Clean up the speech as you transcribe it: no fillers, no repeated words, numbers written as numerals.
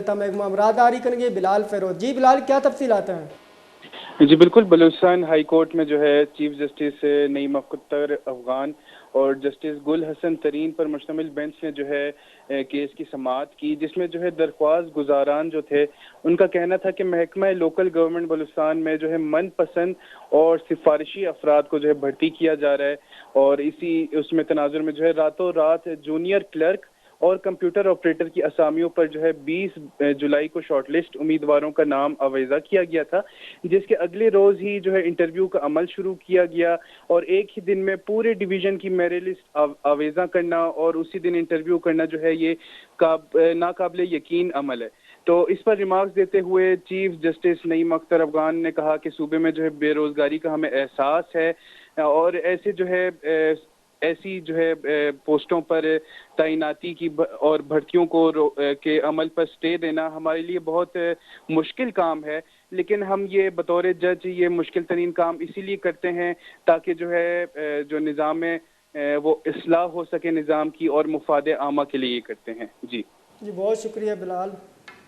ہم ایک معاملات آری کریں گے بلال فیروز. جی بلال، کیا تفصیلات ہیں؟ جی بالکل، بلوچستان ہائی کورٹ میں جو ہے چیف جسٹس نعیم اختر افغان اور جسٹس گل حسن ترین پر مشتمل بینچ نے جو ہے کیس کی سماعت کی، جس میں جو ہے درخواست گزاران جو تھے ان کا کہنا تھا کہ محکمہ لوکل گورنمنٹ بلوچستان میں جو ہے من پسند اور سفارشی افراد کو جو ہے بھرتی کیا جا رہا ہے، اور اس میں تناظر میں جو ہے راتوں رات جونیئر کلرک اور کمپیوٹر آپریٹر کی اسامیوں پر جو ہے 20 جولائی کو شارٹ لسٹ امیدواروں کا نام آویزہ کیا گیا تھا، جس کے اگلے روز ہی جو ہے انٹرویو کا عمل شروع کیا گیا، اور ایک ہی دن میں پورے ڈویژن کی میرٹ لسٹ آویزہ کرنا اور اسی دن انٹرویو کرنا جو ہے یہ ناقابل یقین عمل ہے. تو اس پر ریمارکس دیتے ہوئے چیف جسٹس نعیم اختر افغان نے کہا کہ صوبے میں جو ہے بے روزگاری کا ہمیں احساس ہے، اور ایسی جو ہے پوسٹوں پر تعیناتی کی اور بھرتیوں کے عمل پر سٹے دینا ہمارے لیے بہت مشکل کام ہے، لیکن ہم یہ بطور جج یہ مشکل ترین کام اسی لیے کرتے ہیں تاکہ جو ہے جو نظام ہے وہ اصلاح ہو سکے نظام کی، اور مفاد عامہ کے لیے یہ کرتے ہیں. جی بہت شکریہ بلال.